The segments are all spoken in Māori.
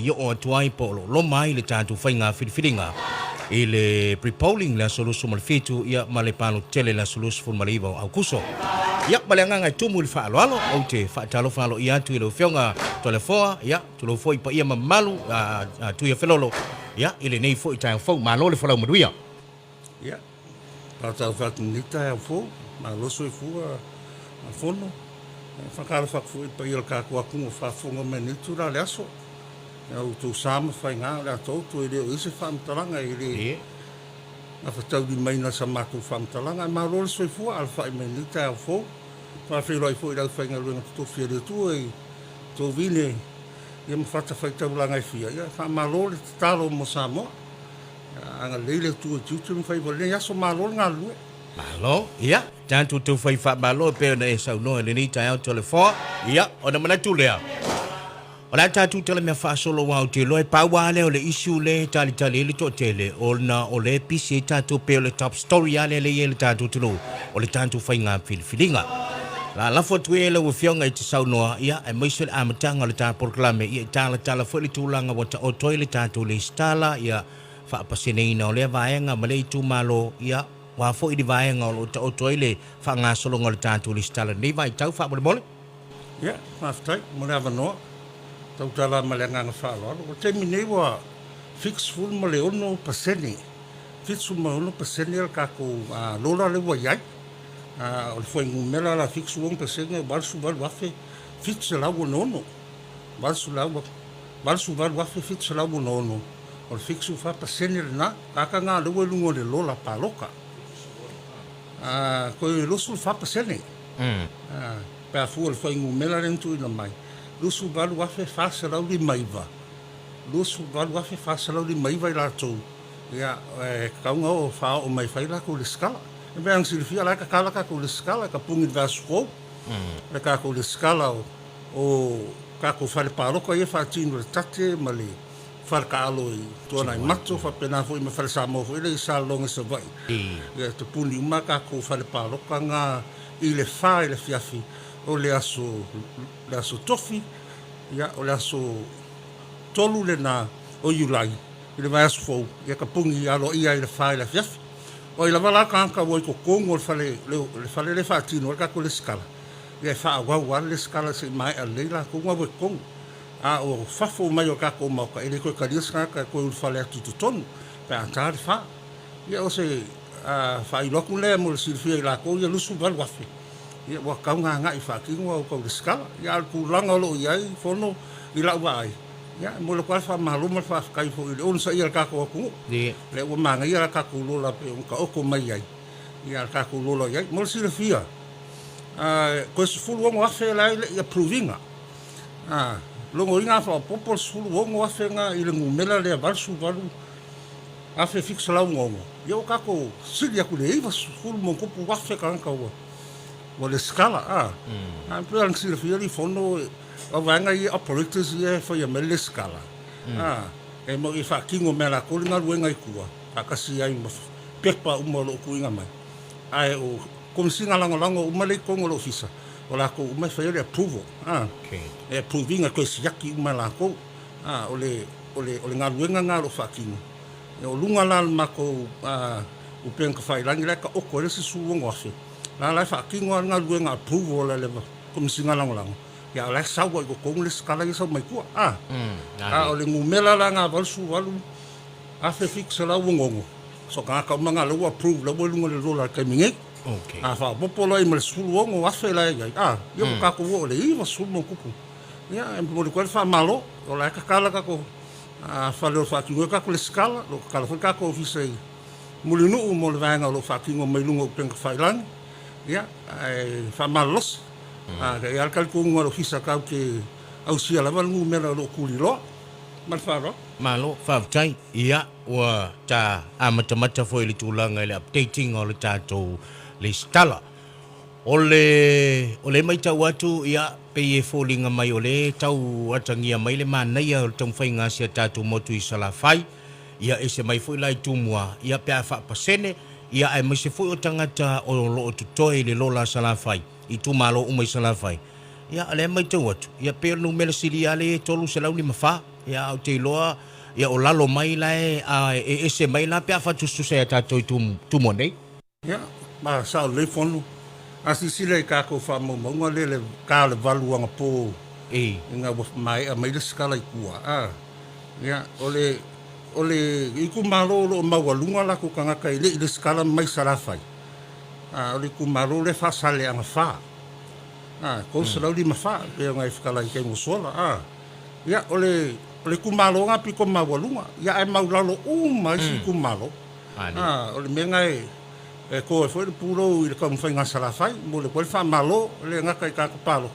yo o tuai po lo mai le tatu fainga filinga ile pre-polling la solusu malfitu ia malepalo tele la solusu fun malivo au kuso ia balanga ngai tumu le falo alo o te fatalo falo ia tu ile fionga telefoa ia tu lo foi pa ia mamalu tu ia felolo ia ile nei foi tai fo malo le falo muia ia pa fat nita fo malo so fu a fono fakala fakfu pa ia ka ko aku fa fonga menitu la leso au tu sama fainga la to tu ile ise fam talanga ile a fatau di mai na sama tu fam talanga ma rol so fu al fa menita fo fa fe roi fo ila fainga lu tu fi de tu e tu vine ia me fata faita langa fia ia fa ma rol talo mo samo anga leile tu tu tu me fai volen ia so ma rol nga lu malo ia tantu tu fai fa malo pe na sa no le ni ta telefone ia ona mana tu le Ola tatu tele me fa solo wa te loe pa wa le ole issue le tali le to tele ona ole pisi tatu pe le top story ale le ye le tatu tulo ole tatu fainga filinga la foto ele wo fionga te saunoa ia e moisel amatanga le tatu proclame ia tala fo le tulanga wa o toile tatu le stala ia fa pasene ina ole vaenga male tu malo ia wa fo i vaenga o toile fa nga solo ngol tatu le stala ni vai tau fa mole ia maftai mo na vano tau tala malenga nga falo o te mine wa fix full male ono paseni fix full male ono paseni ka ko lola le wa yai o foi ngumela la fix one paseni balsu bal wafe fix la wo nono balsu bal wafe fix la wo nono o fix fa paseni na ka nga le wo lungo le lola paloka ko lo sul fa paseni pa fu o foi ngumela rentu ina mai lusu balu wafe fasa lau di maiva lusu balu wafe fasa lau di maiva i lato ia kaunga o faa o mai fai la ko le skala e beang silifia la ka kala ka ko le skala ka pungi vasko le ka ko le skala o ka ko fale paroko ia fa tino le tate male far ka alo i tona i mato fa pena foi me fale samo foi le sa longa se vai ia te puni uma ka ko fale paroko nga i le fa i le fiafi o le aso tofi ia o le aso tolu le na o yulai ile vai aso fo ia ka pungi alo ia ile fa ile fiaf o ile vala ka wo ko kongo le fale le fatino ka ko le skala ia fa wa le skala se mai a leila ko wa kongo o fafo mai o ka ko ma ka ile ko ka diska ka ko fale tu ton pa antar fa ia o se fa ilo ku le mo silfia la ko ia lusu val wafi ia wa kaunga nga i fakingo ko skala ia ku langa lo ia fono ila vai ia mo le kwa fa maluma fa kai fo ile on sa ia ka ko ku le wa manga ia ka ku lo la pe on ka o ko mai ia ka ku lo ia mo si le fia ko su fu lo wa fe la ia provinga lo ngo inga fa popol su lo ngo wa fe nga ile ngumela le bar su valu a fe fix la ngo ia ka ko silia ku le iva su mo ko pu wa fe ka wa o le skala pe ang silfia li fono o vanga i operators ia foi a mele skala e mo i fa kingo mela ko nga luenga i kua akasi ai mo pepa o mo lo kuinga mai ai o kom singa lango o male ko ngolo ofisa o la ko mai fa ile approval e approving a ko siaki uma la ko o le nga luenga nga lo fa kingo e o lunga la ma ko o penka fa ilangi la ka o ko le su ngo afi la fa kingo nga luenga approval la le kom singa lango ya la sa wo ko le skala so mai ku o le ngumela la nga val su walu a fe fix la wongo so ka manga lo approve la wo lungo le rola ka mingi fa popolo i mal su wongo a fe la ya yo ka ko wo le i su mo ku ya mo ko fa malo o la ka kala ka ko fa lo fa kingo ka ko le skala lo ka ka ko ofisei mulinu mo le vanga lo fa kingo mai lungo penka fa ilang ya fa malos ke alkal ku ngoro fisa ka ke au sia la ngu mera lo kulilo mal faro malo fa tai ia wa ta amata foi le tulanga le updating o le tato le stala ole mai tau atu ia pe e folinga mai ole tau atangia mai le mana ia tong fainga sia tato motu i sala fai ia ese mai foi lai tumua ia pe fa pasene ia ai mai se foi o tangata o lo tutoi le lola sala fai i tu malo umai sala fai ia ale mai tau atu ia pe no mele sili ale tolu se lau ni mafa ia o te loa ia o lalo mai lai a e se mai la pe fa tu se ta to tu monei ia ma sa le fonu asisile ka ko fa mo mo le ka le valuanga po e nga mai a mai le skala ikua ia ole iku malo lo mawalunga la ko kanga kai le skala mai sarafai ole ku malo le fa sale anga fa ko sala di mafa pe nga skala ke mo sola ia ole ku malo nga pi ko mawalunga ia ai maulalo mai si ku malo ole mengai ko foi puro il kom foi nga sarafai mo le ko fa malo le nga kai ka palo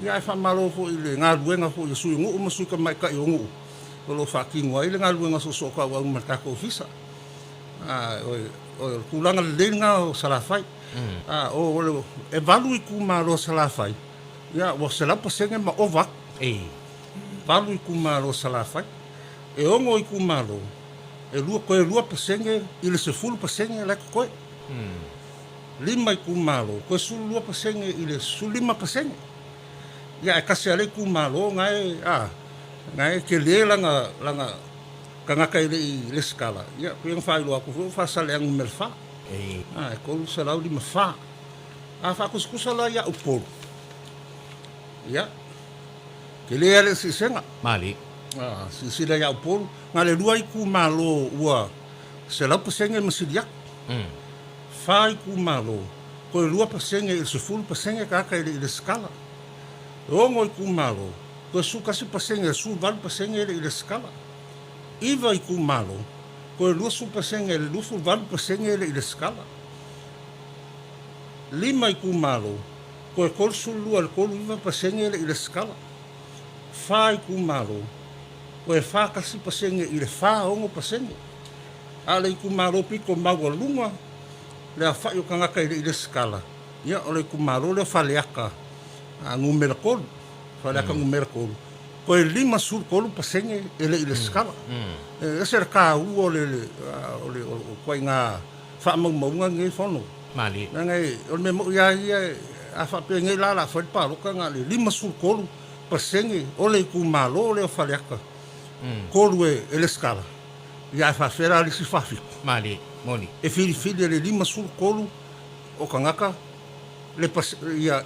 ia fa malo fo ile nga luenga fo su ngu mo su ka mai ka ngu lo fa ki ngoi le nga luenga so ka wa ma ka ko fisa o kulanga le nga sarafai o e valu ku malo sarafai ia wo sala pasenge ma ova valu ku malo sarafai e ongo ku malo e lua pasenge ile se fulu pasenge la ko lima ku malo ko su lua pasenge ile su lima pasenge ia kasi ale ku malo ngai ke le langa kanga kai le skala ia ko yang fai lo aku fa sale ang merfa ko lu sala di merfa fa ku sala ya upol ia ke le ale si senga mali si ya upol ngale dua ku malo ua sala pasenge masidia fai ku malo ko lua pasenge il se full pasenge ka kai le skala ongo ku malo ko su kasi pasenge su val pasenge le skala iva ku malo ko lu su pasenge lu fu val pasenge le skala lima ku malo ko su lu al ko iva pasenge le skala fa ku malo ko fa kasi pasenge ile fa ongo pasenge ale ku malo pi ko mago lunga le fa yo kanga kai le skala ya ole ku malo le fa leaka ngumel kol fala ka ngumel kol ko lima sur kol pasenge ele skala ser ka ole ko nga fa mo nga ngi fono mali ngai on me mo ya a fa pe ngai la fa pa lo ka nga lima sur kol pasenge ole ku malo le fa leaka kol we ele skala ya fa fera li si fa fi mali moni e fili le lima sur kol o kanga ka le pas ya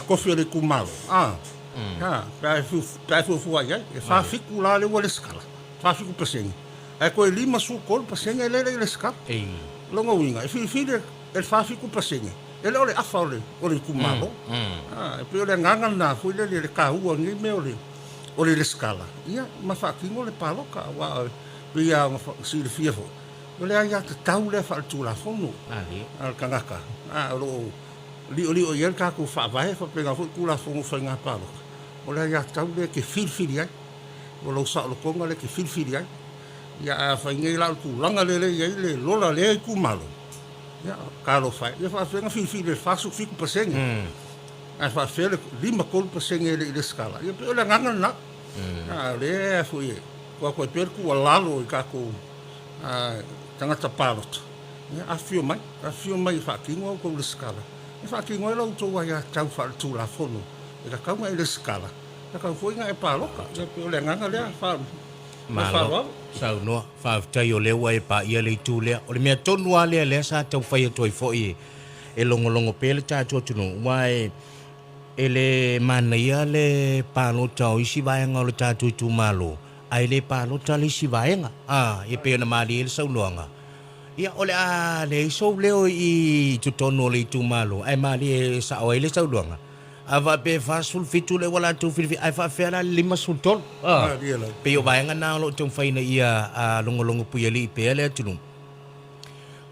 kofi le kumalo pa fu ya e fa fiku la le wala skala fa fiku paseng e ko lima su kol paseng le skala longo winga e fili e fa fiku paseng ele ole afa ole kumalo e pe ole nganga na fu le ka u ngi me ole le skala ia ma fa kingo le paloka wa ia si le fiefo ole ya te tau le fa tu la fono al kangaka lo li o yer ka ku fa vai fa pega fu ku la fono fa nga palo ole ya tau le ke fil ya lo sa lo konga le ke fil ya ya fa ngai la ku langa le le lola le ku malo ya ka lo fa ya fa nga fil le fa su fiku paseng fa fele lima kol paseng le skala ya pe ole nganga na le fu ye ko per ku lalo ka ku tangata palot a fio mai fa kingo ko le skala fa kingo lo to wa ya tau fa tu la fono e ka mai le skala ka foi nga e paloka pe le nga le fa malo sa no fa tai o le wa e pa ia le tu le o le mea tonu ale le sa tau fai to i foi e longo pe le ta to no wai ele mana ia le palota o isi vai nga le ta tu malo ai le palota le isi vai nga e pe na mali le sa luanga ia ole le so leo i tutono le tu malo ai mali sa o le sa luanga ava pe fa sul fitu le wala tu fi ai fa fera lima sultol pe o vai nga na lo tu fai na ia longo pu li pe le tu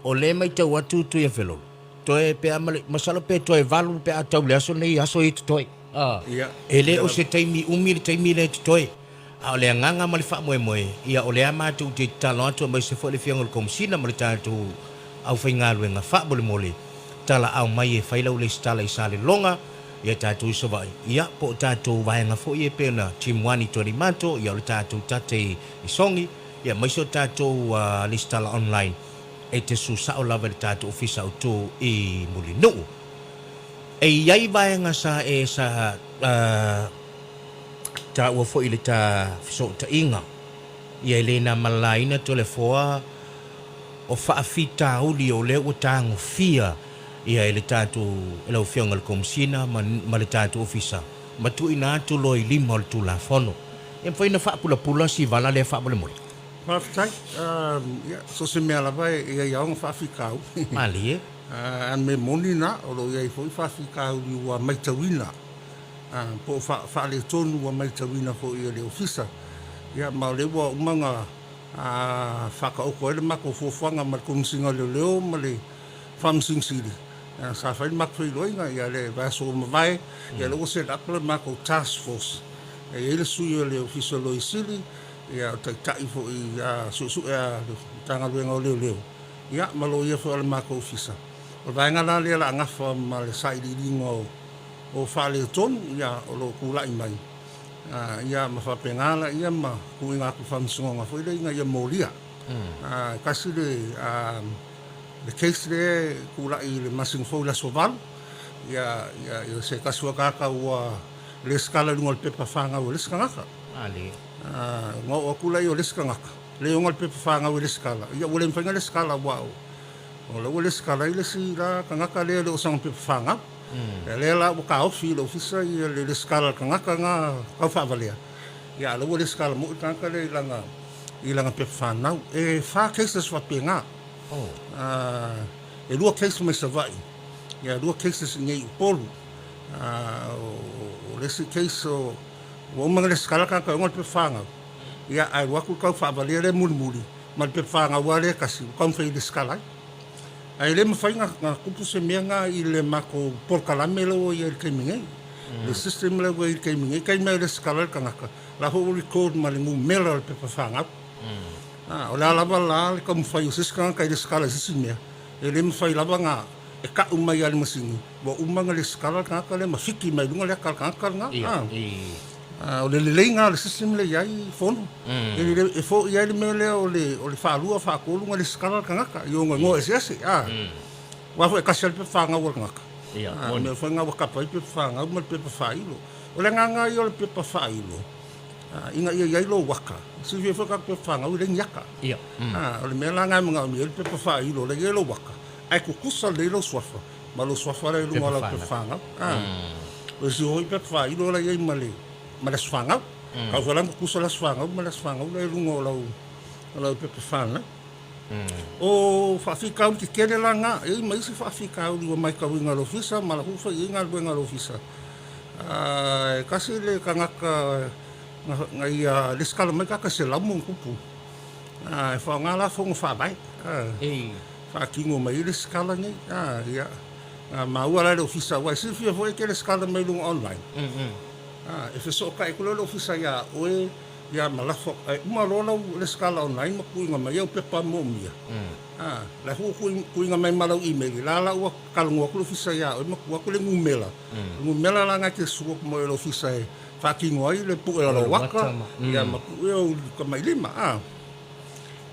o le mai te watu tu ia felo to e pe masalo pe to e valu pe atau le aso nei aso it to ele o se taimi taimi le to a le nganga mali fa moe ia o le ama tu te talo to mai se fo le fianga kom sina mali ta tu au fainga lu nga fa bole mole tala au mai e faila le stala isale longa ia ta tu so vai ia po ta tu vai nga fo ie pena timwani to ni manto ia le ta tu tate isongi ia mai so ta tu le stala online e te su sa o lava le ta tu ofisa tu i muli no e ia vai nga sa e sa ta ua fo ile ta so ta inga ia le na malaina tole foa o faafita uli o le o tango fia ia ele tatu ele o fionga le komsina ma le tatu ofisa ma tu ina tu lo i lima o tu la fono e foi na fa pula si vala le fa bole mole Perfect. So se mea lava e ia nga whawhikau. mali e An me moni na, o lo iai fo i whawhikau i ua maitawina. Po whaale tonu ua maitawina fo i le ofisa. Ia ma le ua umanga whakaoko ele mako fuafanga ma komisinga leo ma le whamsing siri. Sa whai mako i loinga ia le vaso o mawai, ia le o set up le mako task force. E ele sui o le ofisa lo i siri, ia tai fo i su tanga luenga o leo. Ia malo ia fo le mako ofisa. O vaenga la le la ngafa ma le sairi ringo o whale tonu ia o lo kula i mai. Ia ma whapengala ia ma kuinga ku whamsunga fo ile inga ia molia. Kasi le case le kula i le masing fo la soval. Ia se kasua kaka ua le skala lunga le pepa whanga o le skangaka. mali Ngā o kula i o le skangaka. Le unga le pepa whanga o le skala. Ia ule mwhenga le skala wao. O le ule skala i le si la kangaka le o sang pepa whanga. Le la o ka ofi le ofisa i le skala kangaka ngā kau whavalea. Ia le ule skala mo utanga le i langa pepa whanau. E wha cases wapenga. E lua case mai savai. Ia lua cases ngai upolu. O le si case o mga le skala kangaka ngal pepa whanga. Ia ai waku kau whavalea le muri. Ma le pepa whanga wale kasi kau whai le skala. Ai le mawhai ngā kupu se mea ngā i le mako porkalame le o i le keimingai. Le system le o i le keimingai. Kai mea le skala le kangaka. La ho record ma le ngu mela le pepa whangap. O le alaba la le ka mawhai o siskanga kai le skala sisi mea. E le mawhai lava ngā e ka umai ale masingi. Wa umanga le skala kangaka le mawhiki mai lunga le akal kangaka ngā. O le lelei ngā le system le iai fono. E fo iai le mea lea o le whaalua whaakolunga le skala kangaka. I o ngā ngō ese ase. Wafo e kasi ale pepa whangau al ngaka. Mea whai ngā wakapai pepa whangau ma le pepa whailo. O le nganga i o le pepa whailo. Inga ia iai lo waka. Si via whaka pepa whangau i le ngiaka. O le mea la ngai mga o le pepa whailo le iai lo waka. Ai kukusa le lo swafa. Ma lo swafa le lunga la pepa whangau. O si hoi pepa whailo le iai ma le swangau. Kau whalang kukusa la swangau ma le swangau le lunga o lau pepa whanga. O whawhikau ki kere la ngā. E maisi whawhikau li wa mai kau inga lo fisa. Ma la hufa i inga luenga lo fisa. Kasi le kangaka ngai le skala mai kaka se lamu kupu. E whaonga la whonga whabai. Whakingo mai le skala ngai. Ia. Maua la le ofisa wai. Si fia fwoi ke le skala mai lunga online. E wheso ka e kule le ofisa ia oe ia malafo. Uma lola le skala online ma kuinga mai au pepa momia. La hu kuinga mai malau email. La la ua kalunga kule ofisa ia oe ma kua kule ngumela. Ngumela la ngai ke suwa mo le ofisa e. Whakingo ai le pu e alo waka. Ia ma pu e o ka mai lima.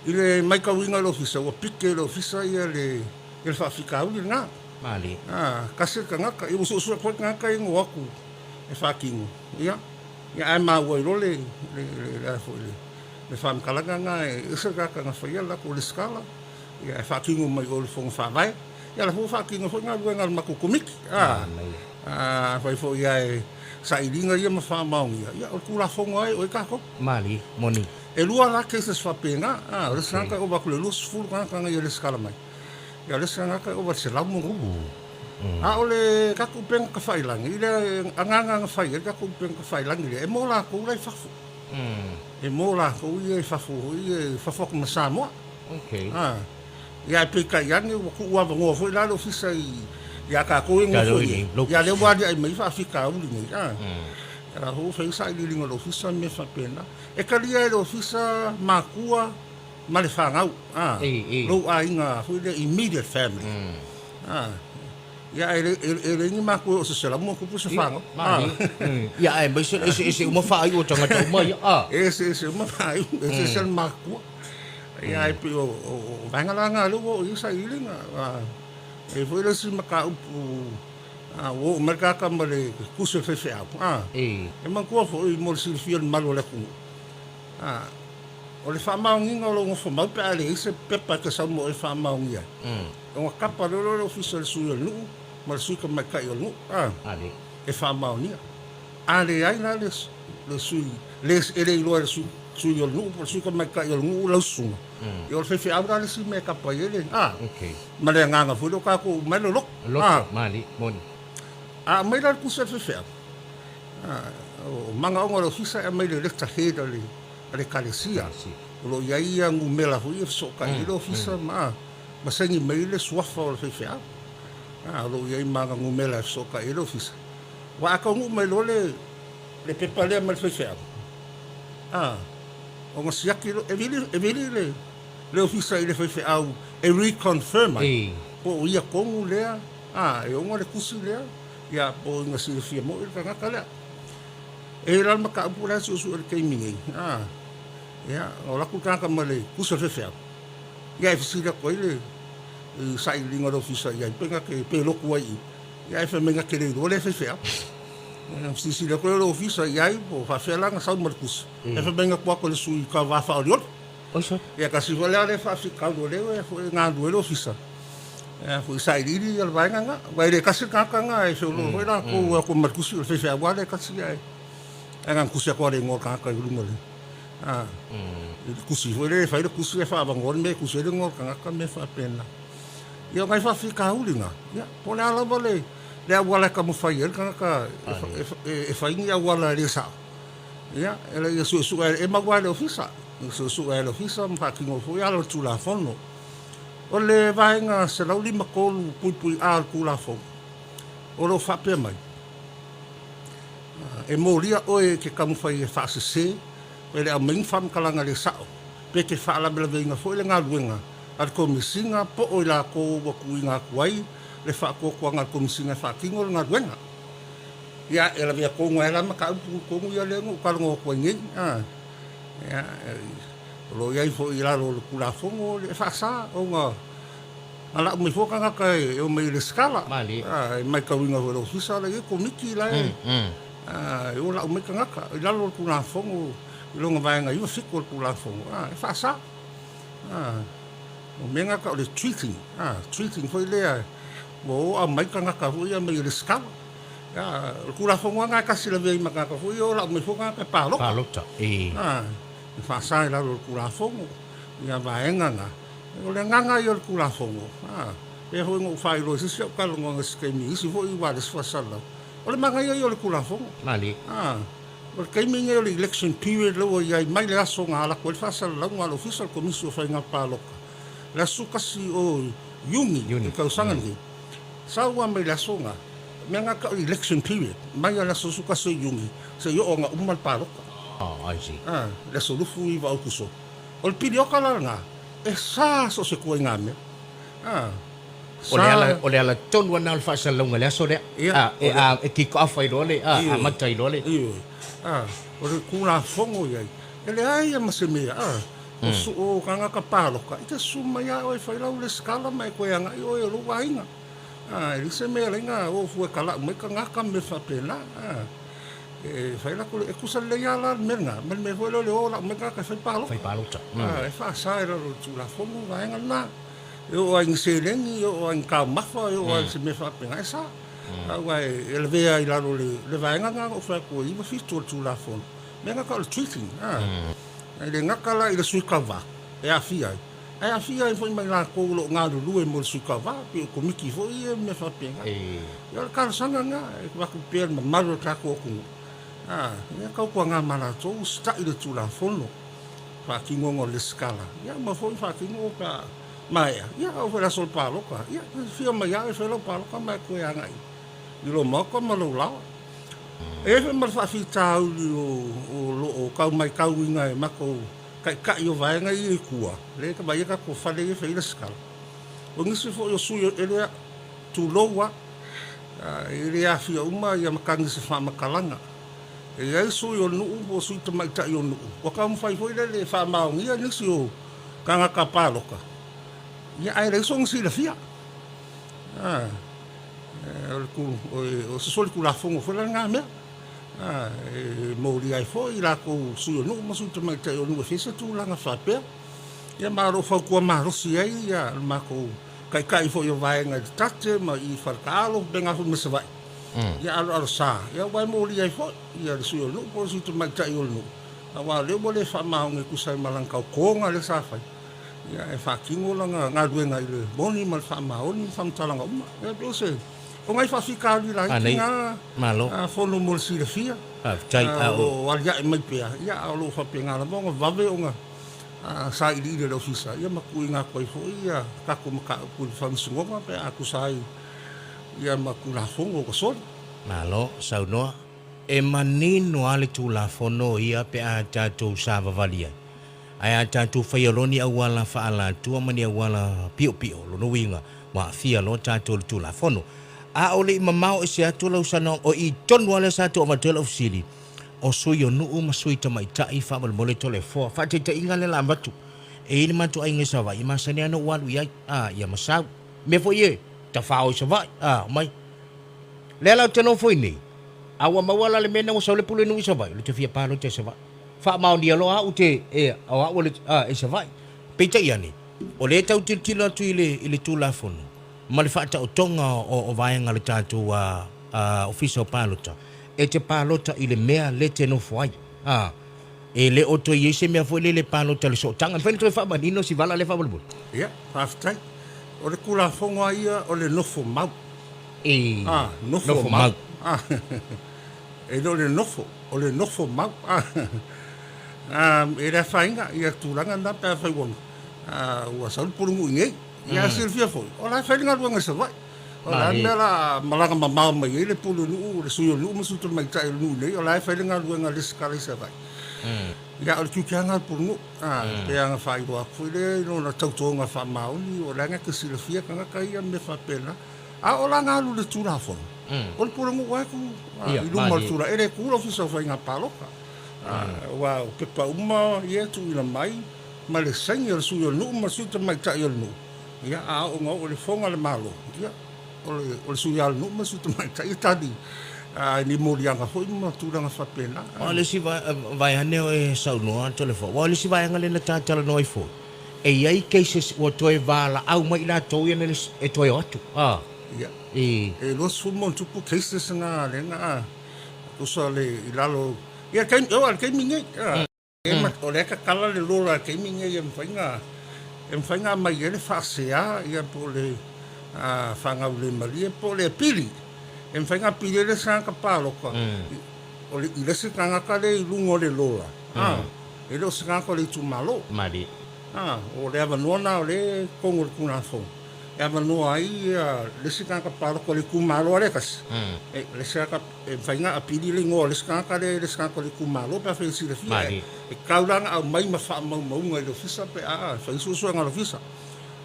I le mai kauinga le ofisa. Ua pike le ofisa ia le whawhikau li ngā. mali Kasi ka ngaka. I usua kwa ngaka i ngō aku. E whakingo. Ia. Ia ai maua i role. Le whamkalanga ngā e isa kaka ngā whaia lako le skala. Ia e whakingo mai o le whonga whawai. Ia la hu whakingo whai ngā luenga mako komiki. Whai fo ia e sa iringa ia ma whamaungia. Ia o kula whonga ai o i kako. mali moni E lua la cases whapenga. O le sanka o wakule lus fulu kanga ia le skala mai. Ia le sanka o se lamu rubu. O le kaku penga ka whailangi. I le anganga nga whai. Kaku penga ka whailangi. E mo la kou lai whafu. E mo la kou ia i whafu. Ia i whafok na Samoa. Ia e peka iangi. Waku uawa ngoa fo i lalo fisa i. Ia ka kou ingo fo i. Ia le wadi ai mai whawhika uli ngai. Era ho fai sa ili linga lo fisa me whapena. E kalia e lo fisa makua ma le whangau. Lo a inga hui le immediate family. Ia e rengi makua o se sela mua kupu se whangau. ia e maise ese uma whaai o tangata umai Ese uma whai. Ese sela makua. Ia e pi o vangalanga lo o isa ili nga. E hui le si maka upu o marka male kusu fe E man ko fo I mo si fi malo le ku o le fa maungi ngolo ngo fo mau pa le se pepa ka sa mo e fa maungi o kapa lo official su yo lu ma su ka mai ka yo lu ali e fa maungi ale ai na le su les ele lo su yo lu por su ka mai ka yo lu lo su yo fe abra le si me kapa ele okay ma le nganga fo lo ka ko mai lo mali mon mai la ku se fe o manga o lo fisa e mai le ta he le kalesia lo ia ngumela fu so ka lo fisa ma sengi mai le swafa o fe lo ia manga ngumela so ka lo fisa wa ka ngu mai lo le pepa le mal fe o ngo siaki lo e vili le ofisa ile fe au e reconfirm po ia kongu le e o ngore kusi le ia po nga si fia mo il ka kala e ral maka pula su ke mingi ya o la ku ka male kusa fe ia fisi da ko ile sai linga do fisa ia penga ke pelo ku ai ia fe menga ke le do le fe fisi da ko lo fisa ia po fa fe la nga sa markus e fe menga ko le su ka va fa odiot oso ia ka si vole le fa fi ka do le fo nga do le fisa fo sai lili al vai nga vai le kasi ka nga e so lo foi la ko markus fe wa le kasi ai ngan kusia ko le ngor ka lu mo le kusi foi le fai le kusi fa ba ngor me kusi le ngor ka me fa pena yo ngai fa fi ka ulinga ya pole ala bole le wala ka mo fai el ka e fai ngia wala le sa ya ele su e magwa le ofisa su e le ofisa ma ki ngo foi ala tu la fono o le vai nga se la uli makolu pui al ku la fono o lo fa pe mai e moria oe ke kamu fai e fase se e le amain fam kalanga le sao pe ke fa la bela venga foi le ngaluenga al komisinga po o la ko wa kuinga kuai le fa ko nga komisinga fa kingo ngaluenga ya e la via ko ngela ma ka ko ya le ngo ka ngo ko ngi ya lo ya fo ila lo kula fongo le fa sa o nga ala mi fo ka e o me le skala mali mai ka winga lo fisa le ko miki la eu la me kanga la lo kuna fongo lo nga vai nga eu fico kuna fongo fa sa o menga ka le treating foi le o a mai kanga ka foi a me le ska kuna fongo nga ka sila ve ma ka foi o la me fonga ka pa lo fa sa la lo kuna fongo ya vai nga o le nga yo kuna fongo e ho ngo fai lo si ka lo nga skemi si foi wa le fa sa la o le manga yo le kula fongo mali o le kaimi o le election period lo ia mai le aso nga ala ko fa sa la nga lo official commission fa nga pa loka la suka si o yungi ka usanga ni sa wa mai le aso nga me nga ka election period mai la suka so yungi se yo nga umal pa loka I see le so lufu i va o kuso o le pidi o kala nga e sa so se ko nga me o le ala tonu ana al fasa longa le aso le e ki ka fai dole matai dole o le kula fongo ia ele ai ma se me o su o kanga ka palo ka ite suma ia o fai la le skala mai ko nga o lo wainga ele se me lenga o fu kala me kanga ka me fa pena e fai la ko e kusa le ia la menga me foi lo le o la me ka fai palo ta e fa sa era lo tu la fongo wainga na eu ang selengi eu ang ka mafa eu ang se me fa pena sa ai ele vea ila le vai nga o fa ko i fi tu la fon me nga ka treating ele nga kala ila sui kava e a fia foi mai la ko lo nga lu e mo sui kava pe ko miki foi me fa pena eu ka sanga nga va ku per ma malo tra ko ku nga ka ko nga mala to sta ila tu la fon fa ki ngo le skala ya ma foi fa ki ngo ka mai ia o vera sol palo ka ia fia mai ia fe lo palo ka mai ko ia ngai i lo mo ko malo la e fe mar fa fi tau o ka mai ka winga e mako ka yo vai ngai i kua le ka mai ka ko fa le fe ila skal o ngisi fo yo su ele tu lowa ele a fia uma ia makangi se fa makalanga e ai su yo no o su te mai ta yo no o ka mo fai foi le fa ma ngia nisi o kanga ka palo ka ia ai le song si la fia o se soli kula fongo fo la nga me mo ri ai fo ila ko su no mo su te mai te o no fese tu la nga fa pe ia maro fa ko maro si ai ia ma ko kai fo yo vai nga tate ma I farkalo benga fo me se vai ia alo sa ia vai mo ri ai fo ia su no po su te mai te o no awa le mo le fa ma nge ku sai malang ka ko nga le sa fa ia e fa kingo la nga due nga ile boni mal fa ma on fam talanga uma ia do se o ngai fa fika ni la nga malo fo no mo si le fia chai o al ya mai pe ia alo fa pe nga la mo va ve o nga sa I le ofisa ia ma ku nga ko fo ia ka ko ma ka ku fa sungo ma pe aku sai ia ma ku la fongo ko so malo saunoa e manino ale tu la fono ia pe a tatu sa vavalia ai a tatu faioloni awala faala tua mani awala pio lo no winga wa fia lo tatu tu la fono a ole mamao se atu lo sana o I tonu ale sa tu matelo ofisili o suyo no uma suita mai tai fa mal mole tole fo fa te inga le la batu e ni matu ai ngesa vai ma sane no walu ia ia masa me fo ye ta fa o se vai mai le la te no foi ni awa mawala le mena o sa le pule no se vai le te fia pa lo te se vai fa ma dia lo a ute e awa o le e se vai pe te ia ni o le tau tilo tu ile tu la fono ma le fa ta o tonga o vai ngale tatu official pilota e te palota I le mea le te no fuai. E le oto I se mea foi le palota le so tanga. Fai toi fa manino si vala le fa bulbul. ia aftai o le kula fongo ia o le nofo mau Nofo mau. e do le nofo o le nofo mau e le fainga ia tulanga na pe fai won ua sal purungu ngai ia silvia foi o la fainga luanga se vai o la mela malanga mama mai ele pulu nu le suyo nu musu tu mai tai nu nei o la fainga luanga le skali se vai ia o tu kanga purungu pe anga fai do foi le no na tau tonga fa mauni o la nga ke silvia kanga kai me fa pena o la nga lu le tura fo o le purungu wa ku I lu mal tura ele ku lo fiso fa nga paloka wa o ke pa uma ia tu ila mai ma le sangi o suyo nu musu tu mai tai nu ia o ngo o le fonga le malo ia o le suya no ma su mai tai tadi ni morianga foi ma turanga fa pena O le si vai ane o e saunoa telefo. O le si vai ngale na tatala noi fo. E ai cases o toi vala au mai la toi ene e toi atu. ia e lo su mon tu pu cases nga le nga o so le ilalo ia kai o al kai minge e ma o le ka kala le lo la kai minge e mfainga mai ele fa sea ia po le fanga ule malie po le pili em fanga pili le sanga palo ko o le se kanga ka le lungo le lola e lo sanga ko le tu malo mari o le ava nona o le kongo kuna fo e ava no ai le se kanga palo ko le ku malo le kas e le sanga e fanga a pili le ngo le sanga le sanga ko le ku malo pa fe si le fia e kaulanga au mai ma fa mau ngai lo fisa pe fa isu so nga lo fisa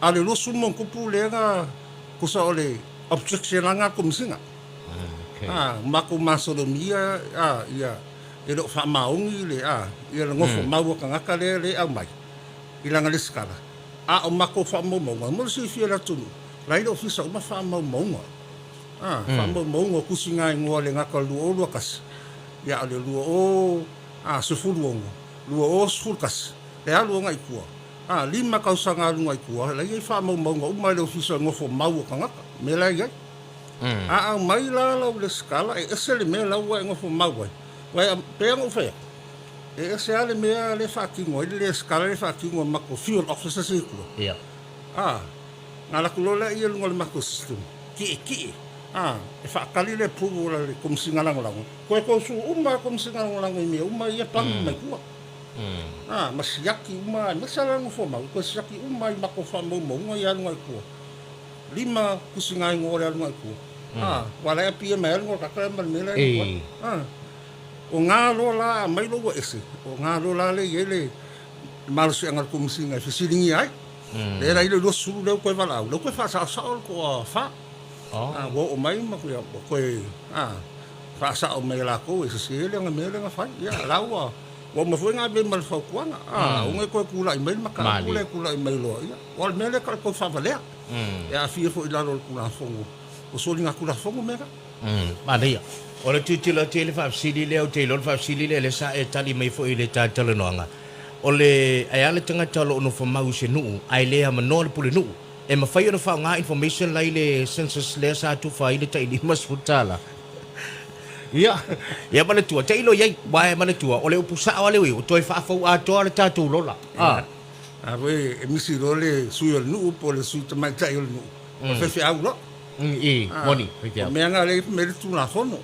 ale lo sumo ko pu le nga kusa ole objection langa kumsinga mako masodomia ia e lo fa maungi le ia lo ngofo mau ka ngaka le au mai ilanga le skala o mako fa mo mo si fia la tunu lai lo fisa uma fa mo fa mo kusinga ngole ngaka lu o kas ia le lu o sufulu lu o sulkas le alu ngai kua lima kausanga lu ngai kua lai fa mo uma le fisa ngofo mau ka ngaka me lai ai mai la le skala e ese me la wa ngofo mau wa pe ngo fe e ese ale me le fa kingo le skala le fa kingo mako field officer se ku ia ngala kulola ia lu ngol mako system ki e fa kali le pu le kum singala ngala ko su uma kum singala ngala me uma ia pang mai ku masiaki uma masala ngofo mau ko siaki uma mako fa mo ia ngai ku lima kusingai ngore ngai ku wala pia mel ngor ka mal mele o ngalo la mai lo ese o ngalo la le yele mal su ngal kum singa fisilingi ai le ra ile lo su le ko vala lo ko fa sa ko fa wo o mai ma ko fa sa o me la ko ese sele nga mele nga fa ya la wo ma foi nga be mal fa ko o ngai ko ku la mai ma ka ku la mai lo ya o mele ka ko fa vale ya fi fo ila lo ku la fongo o so linga kula fongo mera Malaya. Ora tutila tele fa sili le o tele fa sili le sa e tali mai fo ile ta tele noanga. Ole ai ale tanga talo no fa mau se nu ai le ama no pule nu. E ma fai no fa nga information lai le census le sa tu fa ile tai mas futala. Ya mana tua tai lo yai wa mana tua ole upusa ole we o toi fa fo a to ta tu lola. we e misi role sui o nu po le sui te mai tai o nu o fe au lo Moni, o me nga le me tu na fono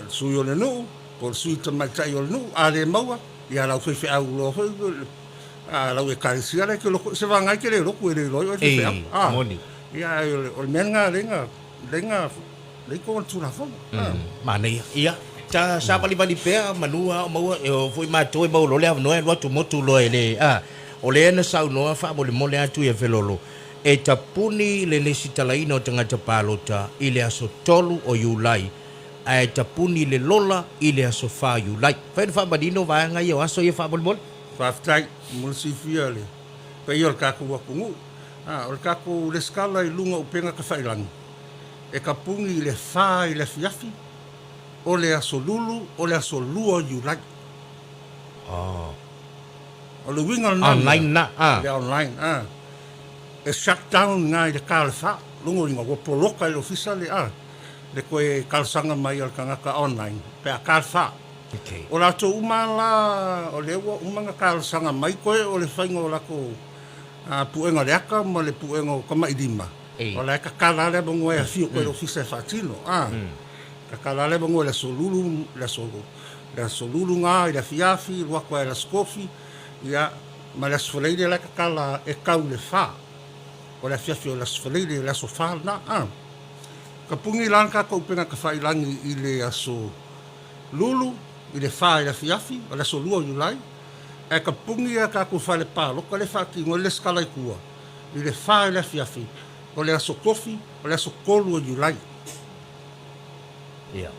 sui o le nu po sui te mai tai o nu a le maua ia la fe au lo fe la we karisia le ke lo se va nga ke le lo ku le lo o fe Moni. ia o me nga le ko tu na fono Mana ia ta sa pali pea manua maua e foi ma toi ba lo le no e lo tu motu lo ele o le na sa no fa mo le mo le atu e velolo e tapuni le sitalaina o tangata palota i le aso tolu o Iulai e tapuni le lola i le aso fa Iulai fa badino va nga yo aso ye fa bol fa tai mo si fiale pe yo ka ku wa kungu o ka ku le skala i lunga upenga ka failangi e ka pungi le fa i le fiafi o le aso lulu o le aso lua Iulai o le winga online na le online e shut down ngai le kalfa lungo inga wo poloka le official le koe kalsanga mai al kangaka online pe a kalfa okay o la to umala o le wo umanga kalsanga mai koe o le faingo la ko puenga le aka mo le puenga kama idima o la ka kala le bongo e fio koe official fatino ka kala le bongo le solulu le solulu ngai le fiafi lo koe la skofi ya ma le sfoleide la ka kala e kau le fa o le fiafi o la sfoleide la sofa na ka pungi lan ka ko penga ka fai langi i le aso lulu i le fa i le fiafi o le aso lua Iulai e ka pungi ka ko fa le palo ka le fa ki ngol le skala i kua i le fa i le fiafi o le aso kofi o le aso kolu Iulai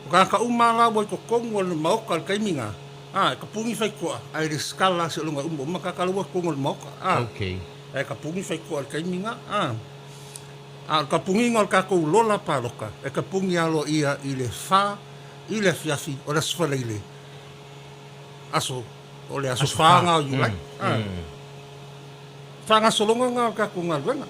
ka umala mo ko kongo le maoka al kaiminga ka pungi fai ko ai le skala se longa umma ka kalua kongo le maoka okay e ka pungi fai ko al kaiminga ka pungi ngol ka ko lola paloka e ka pungi alo ia i le fa i le fiafi o le sfaleile aso o le aso fanga o Iulai fanga solonga nga ka ko ngalwenga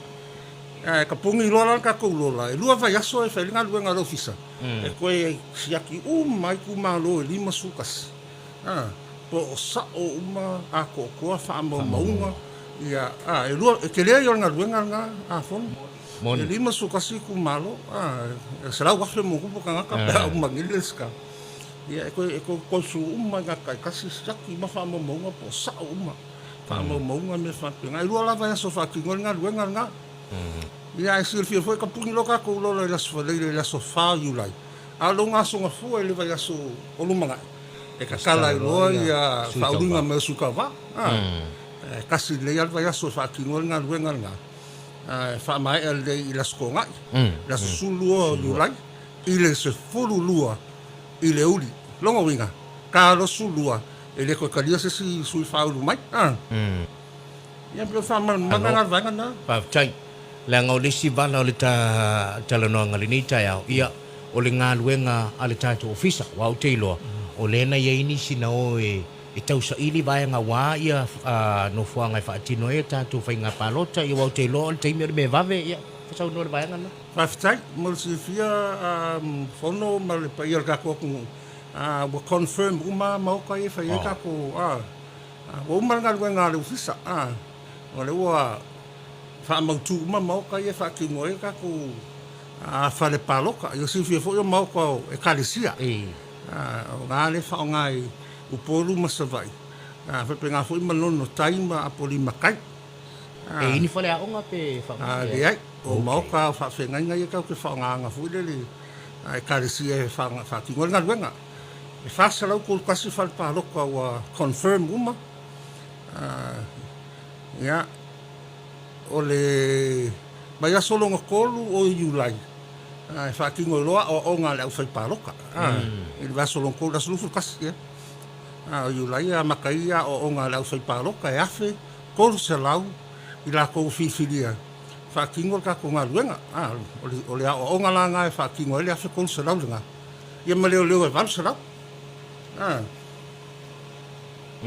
ka pungi lola ka ko lola e lua vai aso e felinga luenga lo fisa e koe siaki mai ku malo e lima sukas po sa o uma a ko ko fa mo maunga ia e lua e kelea yo nga luenga nga fon e lima sukas ku malo se la wa fe mo ku ka ka uma ngilska ia e ko su uma nga ka kasi siaki ma fa mo maunga po sa uma fa mo maunga me fa nga lua la vai aso fa ki nga luenga nga ia e silfia foi ka pungi loka ko lo la sfaleile la sofa Iulai a longa songa fu ele vai aso o lumanga e ka kala i loa ia faulunga me suka va kasi le al vai aso fa ki nga luenga nga fa mai el de i la skonga la sulu Iulai i le se fulu lua i le uli longa winga ka lo sulua ele ko kalia se si sui faulu mai ia pro fa manga vanga na pa chai la ngau le si bala o le ta la no ngali ni ta ia o le ngā luenga a le tātou ofisa wa o te iloa o le na ia ini sina o e tau sa ili vai ngā wā ia no fuanga i whaatino e tātou whai ngā palota i wa o te iloa o le teimi o le me vave ia whasau no le vai ngana whaftai mo le sifia whono ma le pa ia kako wa confirm uma mauka e whai e kako wa uma ngā luenga le ofisa o le ua fa mautu uma mauka e fa ki ngoi ka ku fa le paloka yo si fo yo mauka e kalisia o ngale fa ngai u polu masavai fa penga fo manono taima apoli makai ini fa le onga pe fa de ai o mauka fa fe ngai ka ke fa nga fu le e kalisia fa ki ngoi nga e fa sa lo ku kasi fa paloka wa confirm uma ya ole mai aso longa kolu o Iulai fa ki ngoloa o nga le fai paloka il va solo kolu da sulu kas ya o Iulai a makaia o nga le fai paloka e afe kolu se lau i la ko fifilia whakingo ka ko ngā luenga. O le o ngā la ngā e whakingo e le afe kolu sa lau nga. Ia ma leo leo e valu sa lau.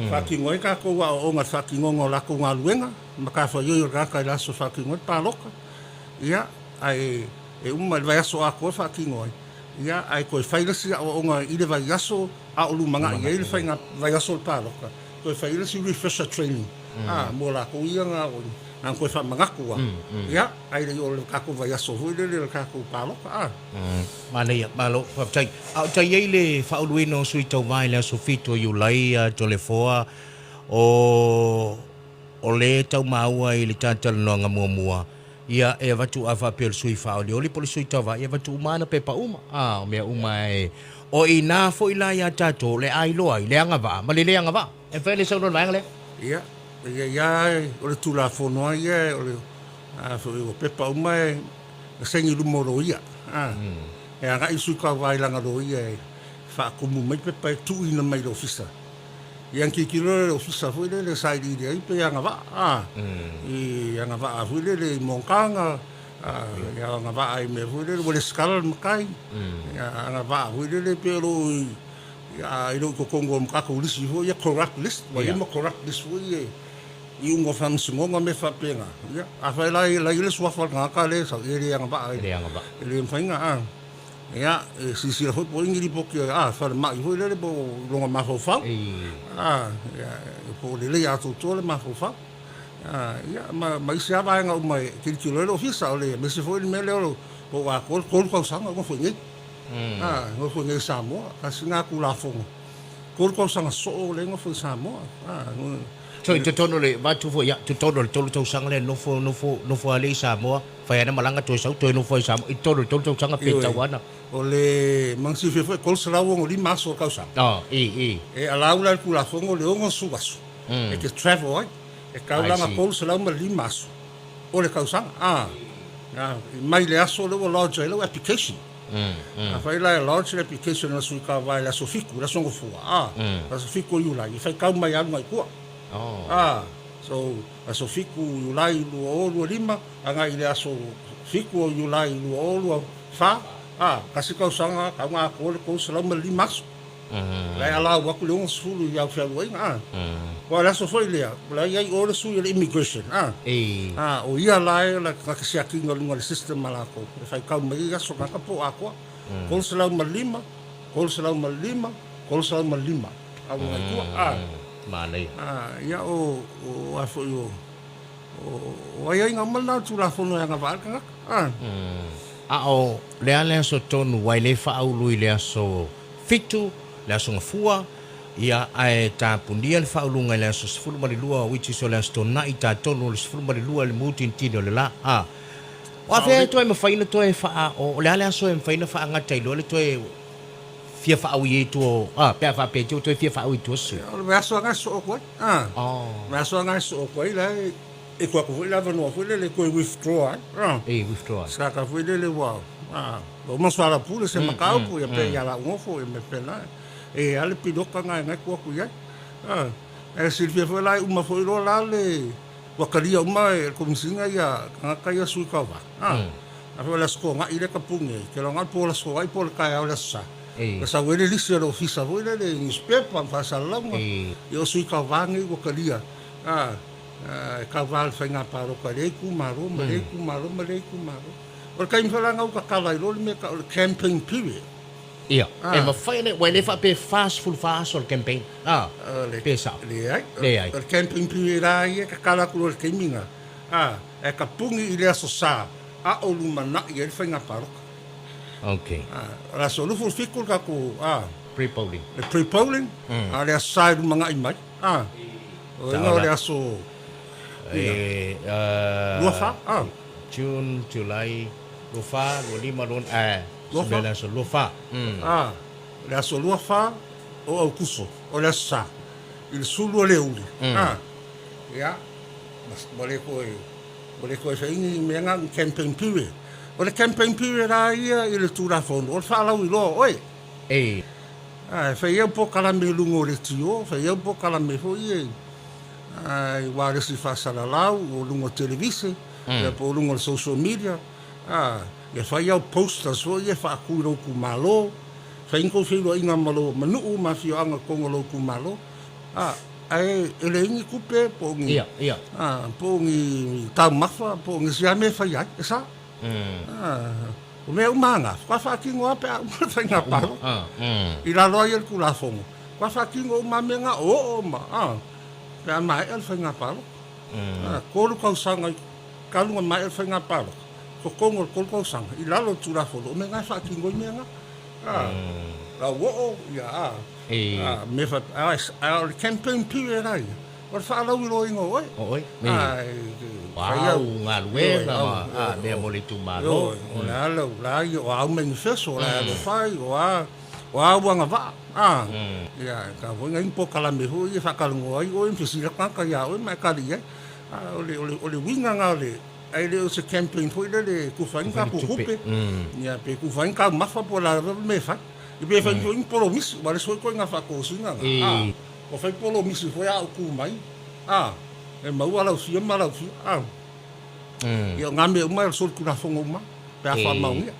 Whakingo e ka ko wa o ngā whakingo ngā la ko ngā luenga. Ma ka whaioi o raka i laso whakingo e pāloka. Ia, ai e uma le vai aso a koe whakingo e. Ia, ai koe whailasi o ngā i le vai aso a o lumanga i e le whai ngā vai aso le pāloka. Koe whailasi refresher training. Mo la ko ia ngā o ang koe whamangakua. Ia, ai le o le kako vai aso hui le kako pāloka. Mana ia, malo, whaptai. Au tai ei le whauluino sui tau vai le aso fito iulai tole foa o le tau maua i le tātala noanga mua. Ia e watu a whapel sui whaoli. O li poli sui tau vai, e watu umana pepa uma. O mea uma e... O i nā fo i la ia tātou le ailoa i le anga wā. Ma le anga wā. E whae le sauno laanga le? Ia. Ia, o le tūla whonoa ia, o le o pepa uma e sengi lumo ro ia. E anga i sui kau wailanga ro ia e whaakumu mai pepa e tui na mai lo fisa. I anki kilo le ofisa fui le sairi dia i pe anga wa. I anga wa fui le monkanga. I anga wa ai me fui le skala makai. Anga wa fui le pero i lo ko kongo mkako ulisi fui ia corrupt list. Wa ia corrupt list fui i ungo whamsingonga me whapenga. A whai lai le suafa ngaka le sa i le anga wa ai. I le mwhainga ia sisi la po ingiri poki fa ma i le bo longa ma fo fa po le ya to le ma fo fa ia ma isi ava nga uma ki le ofisa le me se foi me le po wa ko sanga ko foi ngi ngo foi ngi samo ka singa ku la fo ko sanga so le ngo foi samo So te tono le watu fo ya te tono le tolu tau sanga le no fo ale Samoa fa ana malanga to sau to no fo Samoa I tolu tau sanga pe tawana o le mangsi fe ko sala wo li maso ka sa e ala ula ku la fongo le ongo su baso e ke travel e ka ula ma ko sala ma li maso o le ka sa mai le aso le lodge le application a fa la lodge application na su ka vai la sofiku la songo fu la sofiku yu la fa ka mai anu mai ku so aso fiku ulai lu o lima anga ile aso fiku ulai lu o fa kasi kau sanga ka nga ko selama lima lai ala wa ku le sulu ya fa wai ko la so foi le la ia o le su immigration o ia lai la ka si aki ngol system malako fa ka mai aso ka po ako ko selama lima ko selama lima au ngai ku Malay. Ya o afo yo. O ai nga mal na tu la fono nga va ka. O le ale so tonu wai le fa au lui le so fitu le so fua ia ai ta pundia le fa lunga le so fulu mali lua which is le sto na ita tonu le fulu mali lua le muti intino le la o ave to e faina to e fa o le ale so e faina fa nga tailo le to e fia fa au ye to pe fa pe to fia fa au to su me aso nga so ko me aso nga so ko ila e ko ko ila no fo le ko withdraw withdraw sa ka fo le wa o mo so ala pu se makau pu e pe ya la ngo fo e me pe la e ale pido ka nga ko ya e silvia fo la uma fo ro la le wa kalia uma e ko msinga ya ka ya su ka va a fo la sko nga ile ka punge ke lo nga po la sko ai po ka ya la sa sa wele lisi lo fisa wele le newspaper pa sa lama yo sui ka vangi ko kalia ka val fenga paro ka le ku maro o ka infala nga ka kala lo me ka campaign period ia e ma fai wele fa pe fast campaign pesa le ai o campaign period ai ka kala ku lo keminga e ka pungi ile so sa o lumana ye fenga paro. Okay. La solu fu fikul ka ku pre-polling. Le pre-polling ale asai mga imay. O no le aso. Lufa June, July, Lufa, lima ron Lufa so Lufa. Le aso Lufa o kuso o le sa. Il sulu le uli. Ya. Mas boleh ko fa ingi menga campaign period. O le campaign period ia i le tūra whono. O le whaalau I loa, oi. Whai iau po kala me lungo le tio, whai iau po kala me hoi e. Wā resi whasara lau, o lungo televise, ia po lungo social media ia fai au posters fo ia fa ku ro ku malo fai ko fi lo inga malo manu ma fi anga ko lo ku malo ai ele ngi kupe po ngi Iya. po ngi ta mafa po ngi sia me fai ai sa o me umanga fa fa ki ngo pe fa nga pa i la lo ia ku la fongo fa fa ki ngo ma me nga ma pe mai el fa nga pa ko lu ko sanga ka lu mai el fa nga pa ko kongo ko sanga i la lo tu la fo me nga fa ki ngo me nga la wo ya me fa campaign period ai o fa la lo ingo oi wow ngalwe la me mo le tu malo la yo au manifesto la lo fai wa nga va ya ka vo ngai po kala me ho i fa kala ngo ai o in fisi ka ya o ma ka ri ole winga nga ole ai le se campaign foi le ku fa nga ku hupe ya pe ku fa nga ma fa po la me fa i be fa ngo polo mis ma le so ko nga fa ko singa o fa polo mis foi a ku mai e ma wala si ma la si yo nga me ma so ku na fongo ma pe fa ma ngi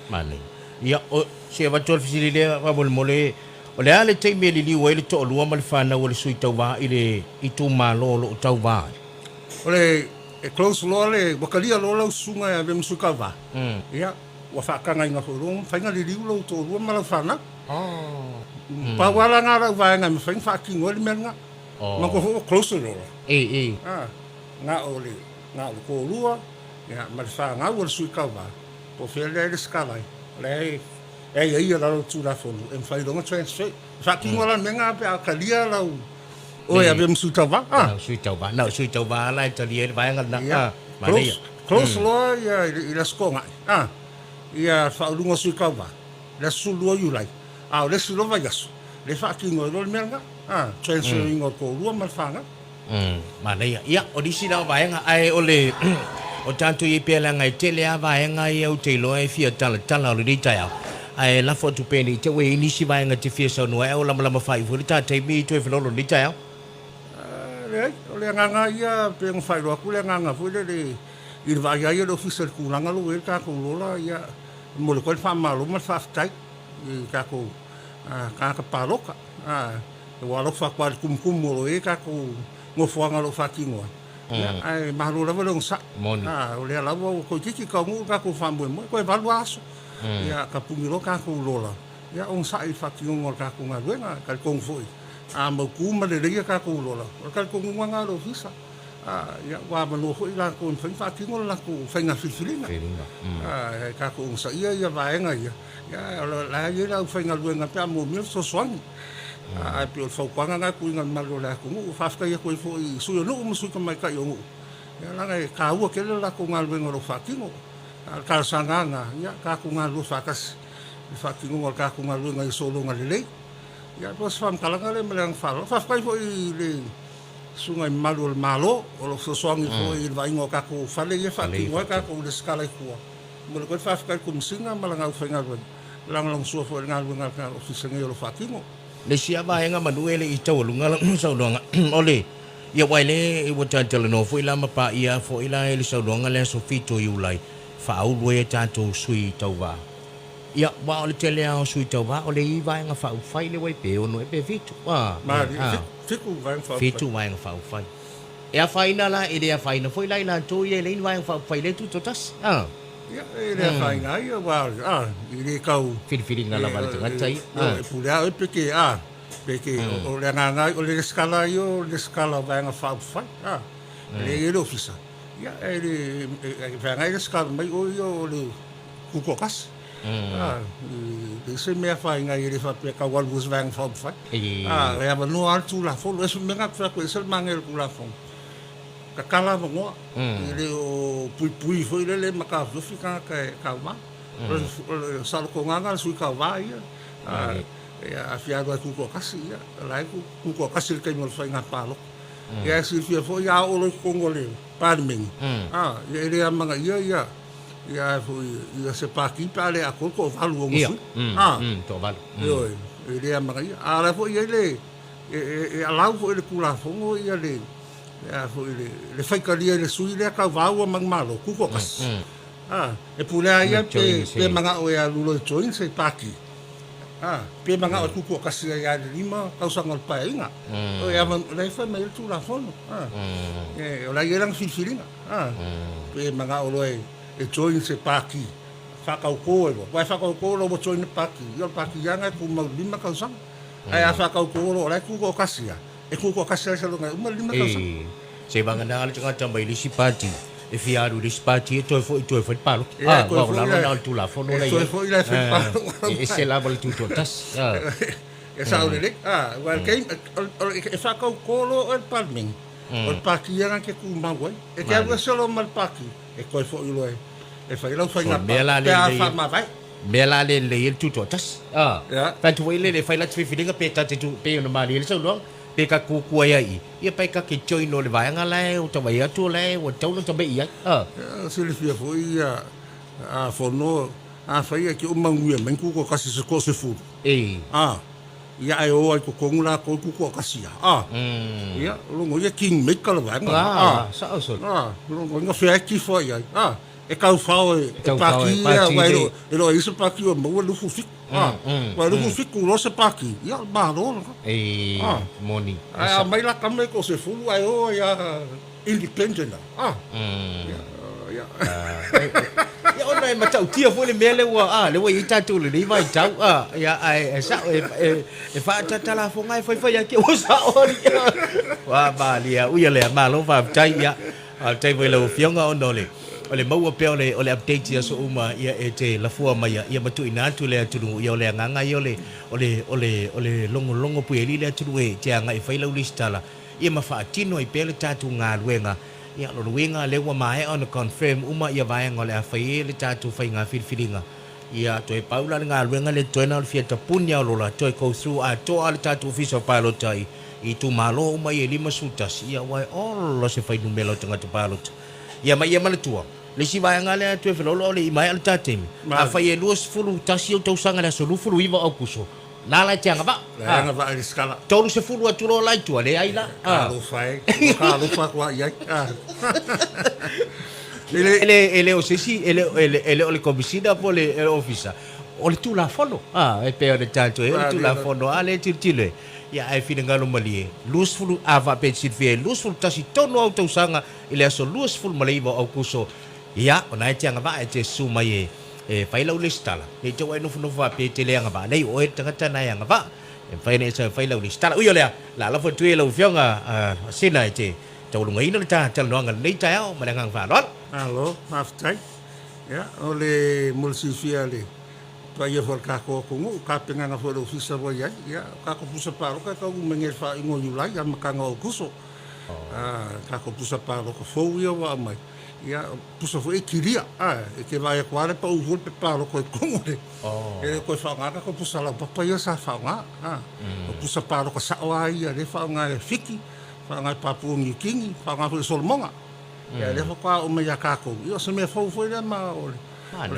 male ya o se va tol fisili le va bol mole o le ale te me li we le to lu ma le fa na o le sui tau va ile i tu ma lo tau va ole e close lo le bokalia lo sunga ya vem suka va ya wa fa ka ngai nga fo rum fa nga li lo to lu ma la fa na pa wala nga ra va nga me fa ki ngol men nga ma ko close lo nga ole nga ko lua ya ma fa nga o suka va po fe le skala le ia la tu la fo en fa lo transfer fa ki ngola menga pe a kalia la o ya vem su tava sui tau va la italia va nga na close lo ya ila skonga ia fa lungo su kava la su lo yu lai le su lo va yaso le fa ki ngola menga transferring ko lu ma fa nga Malaya ia o disi la va nga ai ole o tanto i pela ngai tele ava nga i au te loe fia tala le dita ya ai la foto peni te we ni si va nga te fia so no e o la fai fu ta te mi to e flo dita ya le nga ia pe ng fai ro ku le nga fu le i va ya lo officer ku nga lo e ka ko lo la ia mo le ko fa ma lo ma fa tai ka ko ka paroka wa lo fa kwa kum mo lo e ka ko ngo fo nga lo fa ki ngo ai malu la volong sa o le la wo ko tiki ka ngu ka ko fambo mo ko evaluaso ya ka pungilo ka ko lola ya on sa i fati ngol ka ko nga luenga ka ko foi mo ku ma le ka ko lola ka ko nga lo visa ya wa ma lo foi la ko fati ngol la ko fa nga filinga ka ko sa ia va nga ya la ya fa nga luenga pa mo mi so swang ai pe fo kwanga nga ku nga malo la ku fa fa ya ko fo su yo no mo su ka mai ka yo ya la nga ka u ke la ku nga lo ngo fa kingo ka sanga nga ya ka ku nga lo fa kas fa kingo ka ku nga lo nga solo nga le ya pos fam kala nga le melang fa fa fo le su nga malo o lo so swang fo i va ngo ka ku fa le ya fa kingo ka ku le skala ku mo ko fa fa ku singa malanga fa nga lo lang so fo nga lo nga ka ofisa nga lo fa kingo le sia va nga manuele i tau lunga sa longa ole ia waile i wata tele no foi la mapa ia foi la ele sa longa le so fito yu lai fa au lo e tanto sui tau va ia wa ole tele au sui tau va ole i va nga fa fai le wai pe ono e pe fito ma fiku va nga fa fai e a fai na la e a fai na foi la ila to ye le va nga fa fai le tu totas ya ele fa nga ia wa ile kau fili ngala vale ngatai pula e peke o le nga o le skala va nga fa le ofisa ya ele va nga skala mai o yo le kukokas le se me fa nga ile fa pe ka wal bus va nga fa ya va no altu la fo le se me nga fa ko se mangel ku la fo kala mo ile o pui foi le maka fika ka ma sal ko nga su ka va ya afiado ku ko kasi ya la ku ko kasi ke mo foi nga palo ya si fo ya o lo kongole parmen ya ile manga ya foi ya se pa ki pale a ko valu mo su to valu yo ile manga ya ala fo ile ala fo ile ku la fo ya le ya fo le fai kalia le sui le ka vaua mang malo ku ko kas e pula ia pe manga o ya lulo join se paki pe manga o ku ko kas ya lima ka usang al painga o ya le fa me tu la fono o la yelang filfilinga pe manga o e join se paki fa ka ko wa fa ka ko lo join paki yo paki yanga ku ma lima ka usang ai fa ka ko lo la ku ko kas ya e ku ko kas sa lo ngai uma lima ka usang se banga na ala tanga tambai li sipati e fiaru li sipati e toi foi palo wa la tu la fono la toi foi la foi palo e se la bol tu totas e sa o le wa ke e fa ka ko lo el palming o paki yang ke ku ma wai e ke algo solo mal paki e ko foi lo e fa lo fa na pa fa ma vai Bela le le tu totas fa tu le fa la tfi filinga pe ta tu pe no mali le so lo pe ka ku ku ai ia pe ka ke choi no le vai ngala o ta vai atu le o tau no ta be ia se le fia foi a fono a fa ia ke o mangu men ku ko kasi se ko se fu ia ai o ai ko kongula ko ku ko kasi ia lo ngo ia king me ka le vai sa o so lo ngo fia ki fo ia e kau fao e paki e lo iso paki o mo lu fu fik wa lu fu fik lo se paki ya ba lo moni mai la kame ko se fu ai o ya independent ya ona e matau tia fo le mele wa le wa ita tu le vai tau ya ai sa e fa ta la fo ngai foi ya ke o sa o wa ba lia u ya le ma lo fa tai ya tai voi lo fionga ono le ole maua pe ole update ya so uma ia e te lafua mai ia matu ina tu le atu ia ole nganga ia ole longo pu eli le atu e te anga e faila ulistala ia mafa tino i pele tatu nga luenga ia lo luenga le wa mai on confirm uma ia vai ngole a fai le tatu fai nga filinga ia to e paula nga luenga le toina fia tapunya lo la to go through a to al tatu official pilot tai i tu malo uma ia lima sutas ia wai all se fai numelo tanga tu pilot ia mai ia malatua le si vai ngale tu fe lo le mai al tatim a fai luas fulu tasi o tausanga la solu fulu iwa au kuso la la tianga ba ali skala tolu se fulu atu lo lai tu le ai la lo fai lo fa kwa ia ele o sesi ele o le komisina po le ofisa o le tu la fono e pe o le tanto e tu la fono ale titile ia ai fina ngalo malie lus fulu ava pe silvia lus fulu tasi tono au tausanga ile aso lus fulu malaiva au kuso ia ona e tianga va e te sumai e faila ulistala e te wai no fa pe te leanga ba nei o e tangata na yanga va e faina e faila ulistala uyo le la la fo tu lo fionga sina e te taulunga ina ta talonga nei ta o malangang fa lol alo aftai ya ole mulsifia le ia for ka ko ngu ka penga na for ofisa bo ya ka ko pusa paro ka ko mengel fa ingo yulai ya makanga o kuso ka ko pusa paro ko fo ia wa mai ya pusa fo ekiria e ke vai kware pa u vol pe paro ko ngore e ko fa nga ko pusa la papa ia sa fa nga o pusa paro ko sa wa ia le fa nga fiki fa nga papu ngi kingi fa nga fo solmonga ya le fa o me ya ka ko io se me fo ia ma o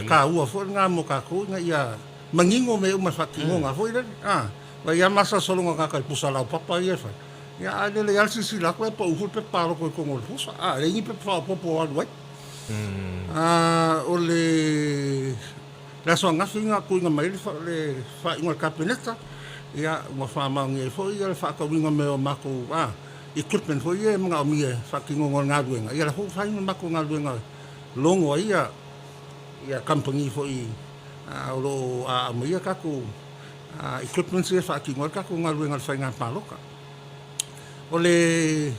ka ua fo nga mo ka ko nga ia mangingo me uma fakingo nga fo ile wa ia masa solo nga ka pusa la papa ia fa ya ale le alsi si la ko pa u pe paro ko ngol pusa le ni pe fa po wa o le la so nga finga ko nga mai fa le fa ngol kapineta ia mo fa ma ngi fo ia fa ka winga me o mako equipment fo ia mga mi fakingo ngol nga duenga ia la fo fa ma ko nga duenga longo ia ia company fo i lo a mai ka ko equipment se fa ki ngol ka ko ngal ngal fa ngal paloka ole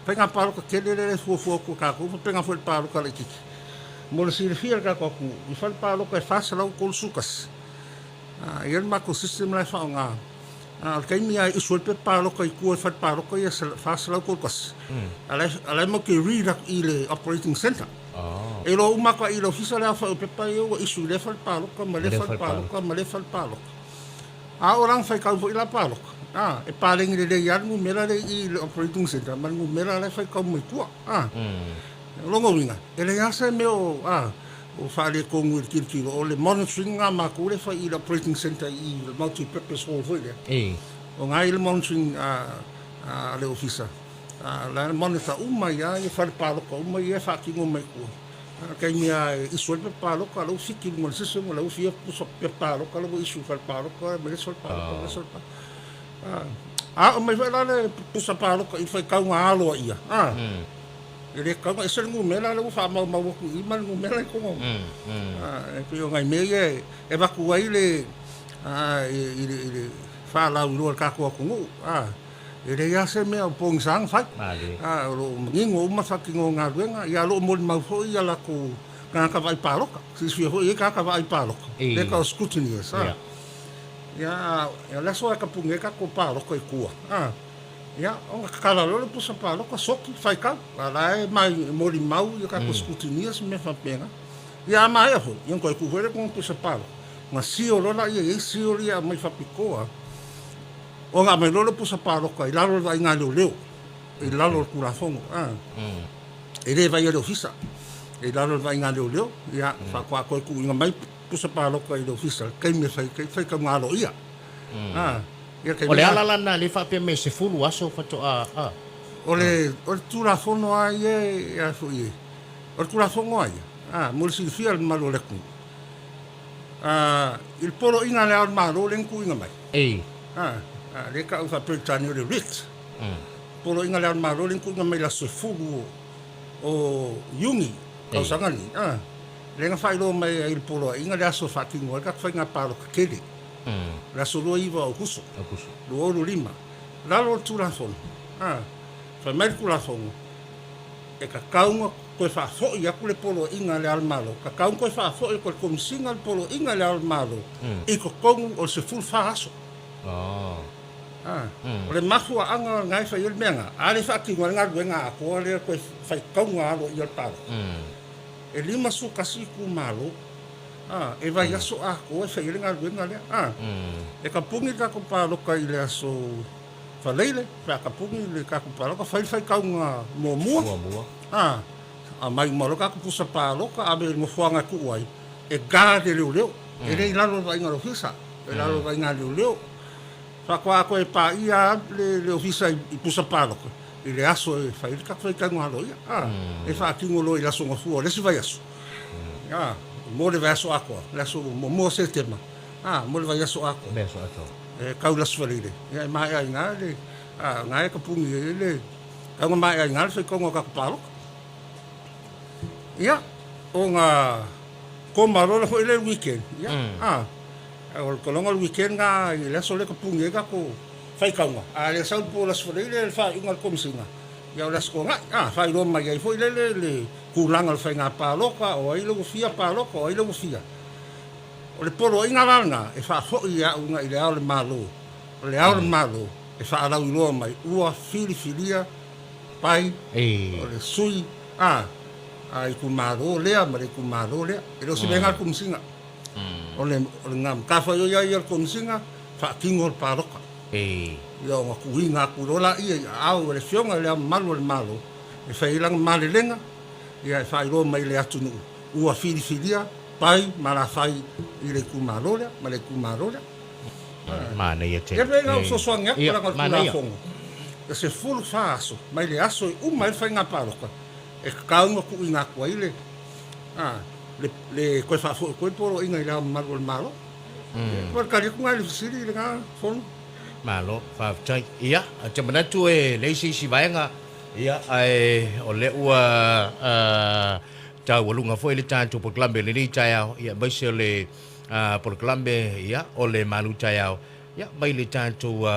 fa ngal paloka ke le fo ko ka ko penga fo paloka le ki mo le sirfia ka ko i fa paloka fa sa lo ko sukas ia ma ko system la fa nga al kai mi ai sul pe paloka i ko fa paloka ia fa sa lo ko kas ala mo ke read ile operating center e lo uma ka ilo fisa la fa pe pa yo isu le fal palo ka ma le fal palo a orang fa ka vo ila palo e paling le yan mu mera le i operating center man mu mera le fa ka mu ku lo ngo winga ele ya se me o fa le ko ngur kirki o le monitoring ma ku le fa i operating center i multi purpose hall fo le o ngai le monitoring le officer la mona ta uma ia e fa palo ko uma ia fa ki ngomai ku kai mia isu pe palo ka lo fiki mo se mo lo fia puso pe palo ka lo isu fa palo ko me sol palo ko sol o mai vai lá le puso palo ko i fa ka nga alo ia ele ka nga se ngumela lo fa ma ku i ma ngumela ko e pio ngai me e va ku ai le ele fa la lo ka ko ku ele ia se mea pong sang fai lo ngingo uma fa kingo nga ruenga ia lo mo mau fo ia la ko ka vai paloka si si ho ia ka vai paloka le ka scrutiny sa ia la so ka punge ka ko paloka i kua ia o ka la lo pusa paloka soki fai ka la e mai mo mau ia ka ko scrutiny me fa pena ia mai ho ia ko ku vere ko pusa palo ma si o lo la ia si o ia mai fa pikoa o nga mai lolo pusa paroka i lalo vai ngā leo i lalo kura fongo e le vai le ofisa i lalo vai ngā leo ia fa kwa ko ku nga mai pusa paroka i le ofisa kai me fai ka ngalo ia ia kai o le ala na le fa pe me se fulu aso fa to o le tura fono ai ia fu i o tura fongo ai mo si fia malo le ku il polo inga le al malo len ku inga mai le ka ufa Britania le Ritz. Polo inga le maro le kunga mai la se fugu o yungi ka sangani. Le nga fai lo mai il polo inga le aso fatingo ka fai nga palo kele. La solo iva o kuso. Lo oro lima. La lo tu la fon. Fa mai ku la fon. E ka kaunga ko fa fo ia ku le polo inga le al malo. Ka kaunga ko fa fo ko kom singa polo inga le al malo. E ko kongu o se full fa aso. O le mahua anga ngai fai il menga ale fa ki ngā ruenga ko le ko fai kaunga alo i al palo e lima su kasi ku malo e vai aso a ko fai il ngā ruenga le e ka pungi ka ko palo ka i le aso fa leile fa ka pungi le ka ko palo ka fai kaunga mo a mai malo ka ko pusa palo ka abe mo fuanga ku ai e ga de leo e le lalo vai ngalo fisa e lalo vai ngalo leo fa kwa ko e pa ia le ofisa i pusa palo i le aso e fai ka fai ka ngalo ia e fa ki ngolo i laso ngafu le se vai aso mo le vai aso ako le aso mo se tema mo le vai aso ako e ka ula sfalile ia mai ai ngale ngai ka pungi le ka mai ai ngale fai ko ka palo ia o nga ko maro le le weekend ia o kolonga weekend nga i le sole ka punge ka ko fai kaunga le sau po las fole le fa ingal komisinga ya las ko nga fai ro mai ai foi le kulanga fai nga paloka o ai lo fia paloka o ai lo fia o le polo inga langa e fa fo ia unga i le au le malo e fa ala ulo mai ua filia pai o le sui ai ku malo le amare ku malo le e lo se venga komisinga ole ngam ka fa yo ya kom singa fa kingol paroka yo nga kuinga ku rola ia au le fionga le malo e fa ilang malelenga ia fa ro mai le atunu ua filia pai mala fai ile ku malola male ku malola mana ia te e venga so soanga para ka la fongo e se full faso mai le aso mai fa nga paroka e ka nga kuinga ku ile le ko fa ko poro inga ila malo por ka ku ngali siri le nga fon malo fa tai ia te mana tu e le si vai nga ia ai o le ua ta walunga foi le tanto por klambe le ni taya ia bai se le por klambe ia o le malu taya ia bai le tanto